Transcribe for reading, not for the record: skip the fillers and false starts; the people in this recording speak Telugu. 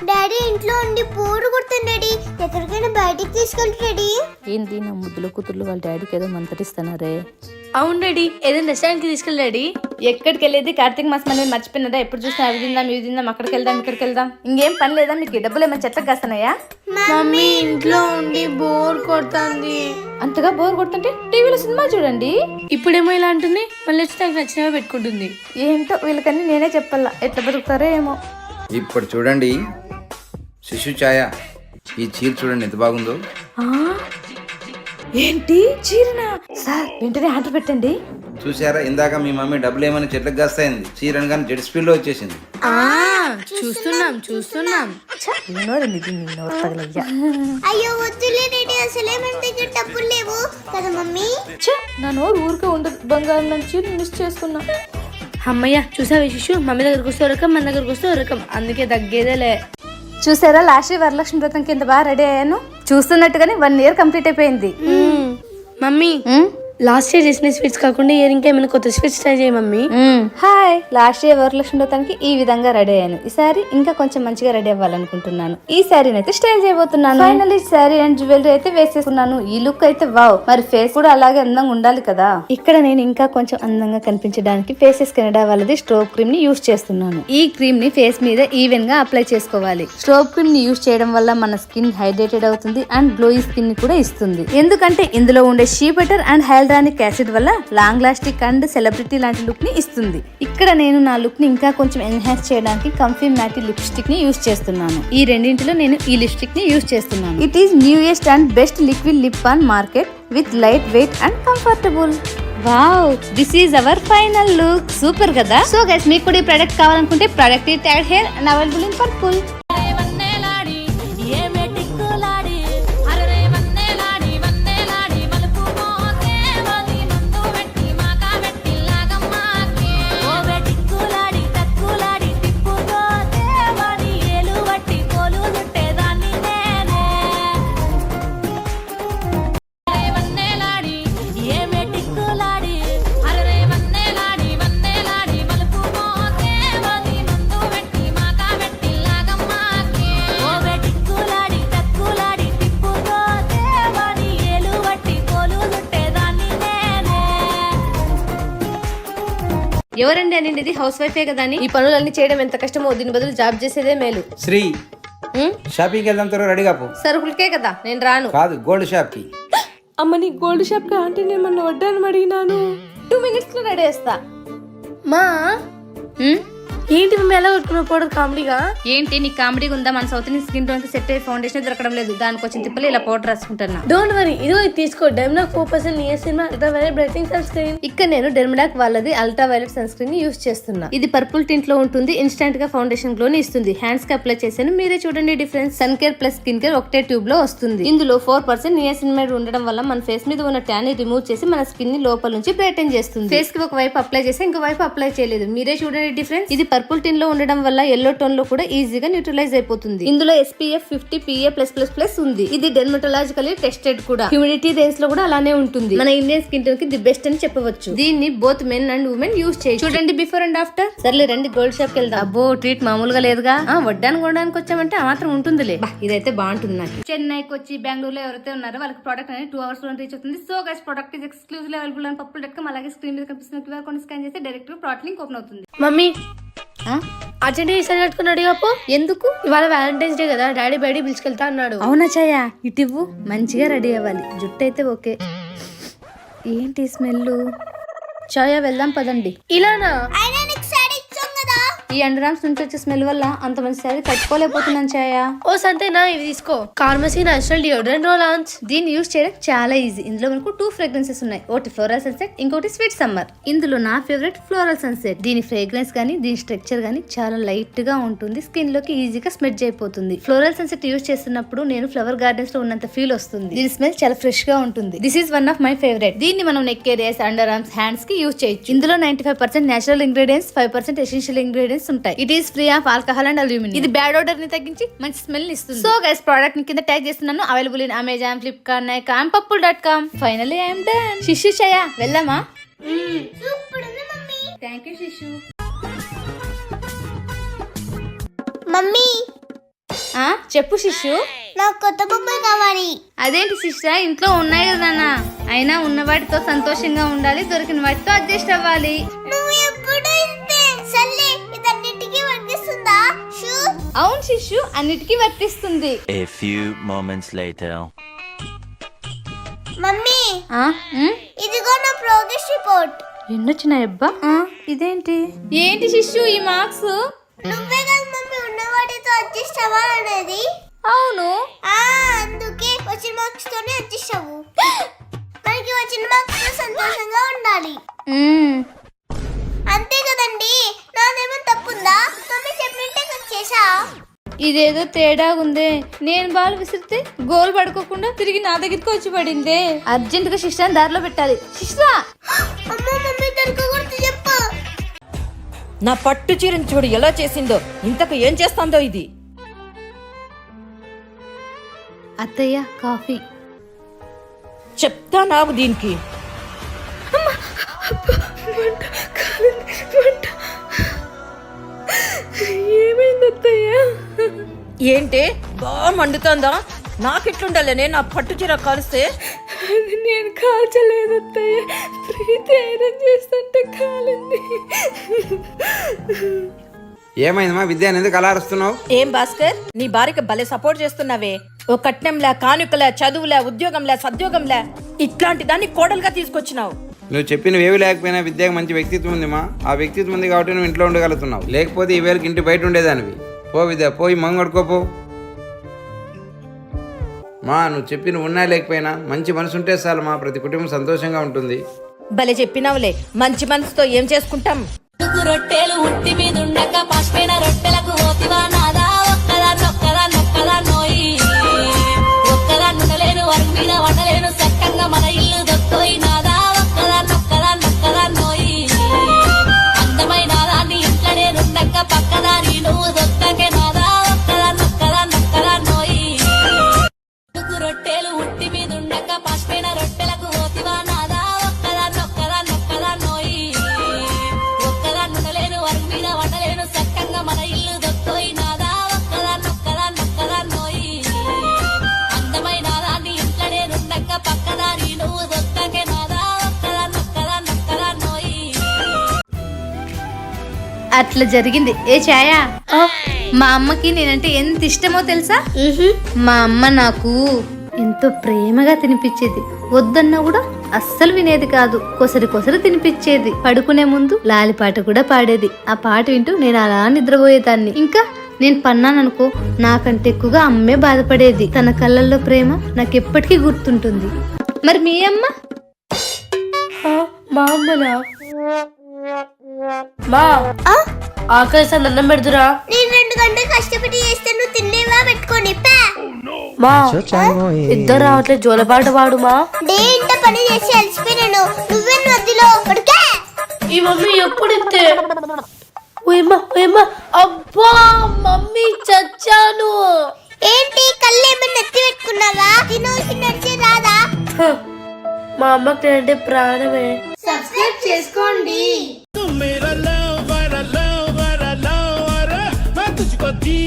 డాడీ ఇంట్లో ఉండి బోర్ కొడుతుంది డాడీ, ఎక్కడికైనా బయటికి తీసుకెళ్ళి డాడీ. ఏంది నా ముద్దుల కూతుర్లు వాళ్ళ డాడీకి ఏదో మంతరిస్తున్నారే? అవును డాడీ, ఏదైనా రెస్టారెంట్ కి తీసుకెళ్ళి డాడీ. ఎక్కడికి వెళ్ళేది? కార్తీక మాసం అనేది మర్చిపోయినదా? ఎప్పుడు చూసినా అవి తిందాం ఇవి తిందాం, అక్కడికి వెళ్దాం ఇక్కడికి వెళ్దాం. ఇంకేం పని లేదా మీకు? డబ్బులు ఏమైనా చెట్లకు కాస్తున్నాయా? మమ్మీ ఇంట్లో ఉండి బోర్ కొడుతుంది. అంతగా బోర్ కొడుతుంటే టీవీలో సినిమా చూడండి. ఇప్పుడేమో ఇలా అంటుంది, మళ్ళీ వచ్చి నాకు నచ్చినవి పెట్టుకుంటుంది. ఏంటో వీళ్ళకన్నీ నేనే చెప్పాలా, ఎట్లా బతుకుతారో ఏమో. ఇప్పుడు చూడండి శిశు ఛాయ, ఈ చీర చూడండి ఎంత బాగుందో. ఏంటి చీరనా? సార్ వెంటనే ఆర్డర్ పెట్టండి. చూసారా, ఇందాక మీ మమ్మీ డబ్బులు ఏమైనా చెట్లకు కాస్తాయింది, చీర కానీ జెట్ స్పీడ్ లో వచ్చేసింది. చూస్తున్నాం. అయ్యో వద్దులే డాడీ, అసలే మన దగ్గర డబ్బులు లేవు కదా మమ్మీ. నా నోరు ఊరికే ఉండదు, బంగారం నుంచి మిస్ చేసుకున్నా. అమ్మయ్య చూసావా శిశు, మమ్మీ దగ్గరకు వస్తే రకం, మన దగ్గరకు వస్తే రకం, అందుకే తగ్గేదేలే. చూసారా లాస్ట్ ఇయర్ వరలక్ష్మి వ్రతం కింద బాగా రెడీ అయ్యాను. చూస్తున్నట్టుగానే 1 year కంప్లీట్ అయిపోయింది. మమ్మీ లాస్ట్ ఇయర్ చేసిన స్వీట్స్ కాకుండా ఇయర్ ఇంకా ఏమైనా కొత్త స్వీట్స్ ట్రై చేయ mummy. Hi, last year Varalakshmi వ్రతానికి ఈ విధంగా రెడీ అయ్యాను. ఈసారి ఇంకా కొంచెం మంచిగా రెడీ అవ్వాలనుకుంటున్నాను. ఈ శారీని అయితే స్టైల్ చేయబోతున్నాను. ఫైనల్లీ శారీ అండ్ జ్యువెలరీ అయితే వేసేసుకున్నాను. ఈ లుక్ అయితే వావ్. మరి ఫేస్ కూడా అలాగే అందంగా ఉండాలి కదా. ఇక్కడ నేను ఇంకా కొంచెం అందంగా కనిపించడానికి ఫేసెస్ కెనడా వాళ్ళది స్ట్రోబ్ క్రీమ్ ని యూస్ చేస్తున్నాను. ఈ క్రీమ్ ని ఫేస్ మీద ఈవెన్ గా అప్లై చేసుకోవాలి. స్ట్రోబ్ క్రీమ్ ని యూస్ చేయడం వల్ల మన స్కిన్ హైడ్రేటెడ్ అవుతుంది అండ్ గ్లోయి స్కిన్ ని కూడా ఇస్తుంది. ఎందుకంటే ఇందులో ఉండే షీ బటర్ అండ్ హైల్డ్రానిక్ యాసిడ్ వల్ల లాంగ్ లాస్టిక్ అండ్ సెలబ్రిటీ లాంటి లుక్ ని ఇస్తుంది. ఇక్కడ నేను నా లుక్ ని ఇంకా కొంచెం ఎన్హాన్స్ చేయడానికి కంఫీ మ్యాటి లిప్స్టిక్ ని యూస్ చేస్తున్నాను. ఈ రెండింటిలో నేను ఈ లిప్స్టిక్ ని యూస్ చేస్తున్నాను. It is newest and best liquid lip on market with light weight and comfortable. Wow, this is our final look. Super కదా. సో గైస్, మీకు కూడా ఈ ప్రోడక్ట్ కావాలనుకుంటే ప్రోడక్ట్ ఈ tag here and available in purple. ఎవరండి అనిండి? ఇది హౌస్ వైఫే కదా అని. ఈ పనులన్నీ చేయడం ఎంత కష్టమో, దీని బదులు జాబ్ చేసేదే మేలు. శ్రీ, షాపింగ్ వెళ్దాం, త్వరగా రెడీగా పో. సరుకులకే కదా, నేను రాను. కాదు, గోల్డ్ షాప్ కి. అమ్మని గోల్డ్ షాప్ కి అంటే నేను మొన్న వడ్డాను అడిగినాను. 2 minutes లో రెడీ చేస్తా. మా ఏంటి మమ్మీ ఎలా కొట్టుకున్న పౌడర్ కామెడీగా? ఏంటి నీ కామెడీగా ఉందా? మన సౌత్ ఇండియన్ స్కిన్ టోన్ కి సెట్ అయ్యే ఫౌండేషన్ దొరకడం లేదు, దానికి వచ్చిన తిప్పలు ఇలా పౌడర్ రాసుకుంటున్నా. డోంట్ వరీ, ఇదిగో ఇది తీసుకో. Dermadoc 4% niacin ultra violet brightening sun screen. ఇక్కడ నేను డెర్మడాక్ వాళ్ళది అల్ట్రా వైలెట్ సన్ స్క్రీన్ ని యూస్ చేస్తున్నా. ఇది పర్పుల్ టింట్ లో ఉంటుంది. ఇన్స్టెంట్ గా ఫౌండేషన్ గ్లో ని ఇస్తుంది. హ్యాండ్స్ కి అప్లై చేశాను, మీరే చూడండి difference. Sun care plus skin care ఒకటే ట్యూబ్ లో వస్తుంది. ఇందులో 4% నియాసినమైడ్ ఉండడం వల్ల మన ఫేస్ మీద ఉన్న ట్యాన్ ని రిమూవ్ చేసి మన స్కిన్ ని లోపల నుంచి బ్రైటన్ చేస్తుంది. ఫేస్ కి ఒక వైపు అప్లై చేసి ఇంకో వైపు అప్లై చేయలేదు, మీరే చూడండి డిఫరెన్స్. ఇది పర్పుల్ టిన్ లో ఉండడం వల్ల ఎల్లో టోన్ లో కూడా ఈజీగా న్యూట్రలైజ్ అయిపోతుంది. ఇందులో SPF 50 PA+++ ఉంది. ఇది డెర్మటోలాజికల్లీ టెస్టెడ్ కూడా. హ్యూమిడిటీ రేంజ్ లో కూడా అలానే ఉంటుంది. మన ఇండియన్ స్కిన్ టోన్ కి ది బెస్ట్ అని చెప్పవచ్చు. దీన్ని both men and women use చేయొచ్చు. చూడండి బిఫోర్ అండ్ ఆఫ్టర్. సర్లే రండి గోల్డ్ షాప్ కి వెళ్దాం. అబ్బో, ట్రీట్ మామూలుగా లేదుగా. వడ్డాను కొనడానికి వచ్చామంటే ఆ మాత్రం ఉంటుందిలే. ఇదైతే బాగుంటుంది. నాకు చెన్నైకి వచ్చి బెంగళూరులో ఎవరైతే ఉన్నారో వాళ్ళకి ప్రోడక్ట్ అనేది 2 hours లో రీచ్ అవుతుంది. So guys, product is exclusively available on purple.com. అలాగే స్క్రీన్ మీద కనిపిస్తున్న QR కోడ్ స్కాన్ చేస్తే డైరెక్ట్ ప్రోడక్ట్ లింక్ ఓపెన్ అవుతుంది. మమ్మీ అర్జెంట్ ఈసారి కట్టుకుని అడిగాపో. ఎందుకు? ఇవాళ వ్యాలంటైన్స్ డే కదా, డాడీ బయటికి పిలుచుకెళ్తా అన్నాడు. అవునా ఛాయ, ఇటివ్వు. మంచిగా రెడీ అవ్వాలి. జుట్టు అయితే ఓకే. ఏంటి స్మెల్? ఛాయ వెళ్దాం పదండి. ఇలానా? అయినా నీకు సారీ ఇచ్చాం కదా. ఈ అండర్ఆర్మ్స్ నుంచి వచ్చే స్మెల్ వల్ల అంత మంచి శారీ కట్టుకోలేకపోతున్నాను ఛాయ. ఓ సంతేనా, ఇవి తీసుకో. కార్మసీ నేచురల్ డియోడ్రెంట్ రోల్ ఆన్స్. దీన్ని యూస్ చేయడం చాలా ఈజీ. ఇందులో మనకు 2 ఫ్రేగ్రెన్సెస్ ఉన్నాయి. ఒకటి ఫ్లోరల్ సన్సెట్, ఇంకోటి స్వీట్ సమ్మర్. ఇందులో నా ఫేవరెట్ ఫ్లోరల్ సన్సెట్. దీని ఫ్రేగ్రెన్స్ గానీ దీని స్ట్రక్చర్ గానీ చాలా లైట్ గా ఉంటుంది. స్కిన్ లోకి ఈజీగా స్మెడ్జ్ అయిపోతుంది. ఫ్లోరల్ సన్సెట్ యూస్ చేస్తున్నప్పుడు నేను ఫ్లవర్ గార్డెన్స్ లో ఉన్నంత ఫీల్ వస్తుంది. దీని స్మెల్ చాలా ఫ్రెష్ గా ఉంటుంది. This is one of my favourite. దీన్ని మనం neck areas, under arms, hands కి యూస్ చేయొచ్చు. ఇందులో 95% నేచురల్ ఇంగ్రీడియంట్స్, 5% ఎసెన్షియల్ ఇంగ్రీడియంట్స్ ఉంటాయి. It is free of alcohol and aluminium. ఇది బ్యాడ్ ఓడర్ ని తగ్గించి మంచి స్మెల్ ఇస్తుంది. సో గైస్, ప్రోడక్ట్ ని కింద ట్యాగ్ చేస్తున్నాను. Available in Amazon, Flipkart, Nykaa and purple.com. Finally I am done. శిశు ఛాయ వెళ్దామా? సూపర్ ఉంది మమ్మీ. థాంక్యూ శిశు. మమ్మీ చెప్పు శిష్యు. నాకు కొత్త బొమ్మలు కావాలి. అదేంటి శిష్య, ఇంట్లో ఉన్నాయి కదా నాన్న. అయినా ఉన్న వాటితో సంతోషంగా ఉండాలి, దొరికిన వాటితో అడ్జస్ట్ అవ్వాలి. నువ్వు ఎప్పుడు ఇంతే. సర్లే, ఇదన్నిటికీ వర్తిస్తుందా? షూ. అవును శిష్యు, అన్నిటికీ వర్తిస్తుంది. A few moments later. Mummy, um? ఇదిగో నా ప్రోగ్రెస్ రిపోర్ట్. ఎన్నొచ్చినాయబ్బా? ఇదేంటి ఏంటి శిష్యు ఈ మార్క్స్? నువ్వే కదా మమ్మీ ఉన్న వాటితో అడ్జస్ట్ అవ్వాలనేది. అవును. అందుకే వచ్చిన మార్క్స్ తోనే అడ్జస్ట్ అవ్వు. మనకి వచ్చిన మార్క్స్ తో సంతోషంగా ఉండాలి. అంతే కదండి. నాదేమో తప్పుందా? మమ్మీ చెప్పినట్టే కదా చేసా. ఇదేదో తేడా ఉందే. నేను బాల్ విసిరితే గోల్ పడుకోకుండా తిరిగి నా దగ్గరికి వచ్చి పడిందే. అర్జెంట్ గా శిష్టాన్ని దారిలో పెట్టాలి. శిష్టా, అమ్మో మమ్మీ తనకు గుర్తు చెప్పు. నా పట్టు చీరను చూడు ఎలా చేసిందో. ఇంతకు ఏం చేస్తుందో ఇది. అత్తయ్య కాఫీ. చెప్తా నాకు దీనికి. ఏమైంది అత్తయ్య? ఏంటి బాగా మండుతోందా? నాకెట్లుండాలనే నా పట్టు చీర కాలిస్తే? అది నేను కాల్చలేదు అత్తయ్య, ప్రీతి ఐరన్ చేస్తుంటే కాలింది. ఏమైందమ్మా విద్య, ఎందుకు అలా అరుస్తున్నావు? ఏం భాస్కర్, నీ భార్యకి భలే సపోర్ట్ చేస్తున్నావే. ఓ కట్నంలా, కానుకలా, చదువులా, ఉద్యోగంలా, సద్యోగంలా ఇట్లాంటి దాన్ని కోడలుగా తీసుకొచ్చినావు. నువ్వు చెప్పినవేవి లేకపోయినా విద్యకు మంచి వ్యక్తిత్వం ఉందిమా. ఆ వ్యక్తిత్వం ఉంది కాబట్టి నువ్వు ఇంట్లో ఉండగలుగుతున్నావు. లేకపోతే ఈ వేళకి ఇంటి బయట ఉండేదానివి. పో విద్య, పోయి మంగొడుకోపో. మా నువ్వు చెప్పి నువ్వు ఉన్నా లేకపోయినా మంచి మనసు ఉంటే చాలు మా, ప్రతి కుటుంబం సంతోషంగా ఉంటుంది. భలే చెప్పినావులే. మంచి మనసుతో ఏం చేసుకుంటాం? రొట్టెలు ఉట్టి మీద ఉండక పసిపోయిన రొట్టెలకు పోతివా నాదా. ఒక్కదా నొక్కదా నొక్కదా నోయి, ఒక్కదా నుండలేను వరకు మీద వండలేను చక్కగా మన ఇల్లు దొక్కోయి నాదా. ఒక్కదా నొక్కదా నొక్కదా నోయి, అందమైన దాన్ని ఇంట్లో నేనుండక పక్కదాని నువ్వు దొక్కకే నాదా. ఒక్కదా నొక్కదా నొక్కదా నోయి, రొట్టెలు ఉట్టి మీద ఉండక పసిపోయిన రొట్టెలకు పోతివా నాదా. ఒక్కదా నొక్కదా నొక్కదా నోయి, ఒక్కదా నుండలేను వరకు మీద వండలేను చక్కగా మన ఇల్లు దొక్కోయి నాదా. ఒక్కదా నొక్కదా నొక్కదా నోయి, అందమైన దాన్ని ఇంట్లో నేనుండక పక్కదాని నువ్వు దొక్కకే నాదా. ఒక్కదా నొక్కదా నొక్కదా నోయి. అట్లా జరిగింది. ఏ ఛాయ, మా అమ్మకి నేనంటే ఎంత ఇష్టమో తెలుసా? మా అమ్మ నాకు ఎంతో ప్రేమగా తినిపించేది. వద్దన్నా కూడా అస్సలు వినేది కాదు. కొసరి కొసరి తినిపించేది. పడుకునే ముందు లాలిపాట కూడా పాడేది. ఆ పాట వింటూ నేను అలా నిద్రపోయేదాన్ని. ఇంకా నేను పన్నాననుకో, నాకంటే ఎక్కువగా అమ్మే బాధపడేది. తన కళ్ళల్లో ప్రేమ నాకు ఎప్పటికీ గుర్తుంటుంది. మరి మీ అమ్మ? మా అమ్మనా? మా ఆకలిసి అన్నం పెడుతురా. నేను 2 గంటలు కష్టపడి చేస్తే నువ్వు తినేవా పెట్టుకోండి. మా ఇద్దరు రావట్లేదు, జోలపాట పాడు. మా డే ఇంట పని చేసి అలసిపోయినాను. నువ్వే మధ్యలో పడుకే. ఈ మమ్మీ ఎప్పుడు ఇస్తే? అబ్బా మమ్మీ చచ్చాను. ఏంటి కళ్ళేమన్నా ఎత్తి పెట్టుకున్నావా? తినోసి నడిచే రాదా? మా అమ్మకి నేనంటే ప్రాణమే. సబ్స్క్రైబ్ చేసుకోండి. मेरा लव बड़ा मैं तुझको दी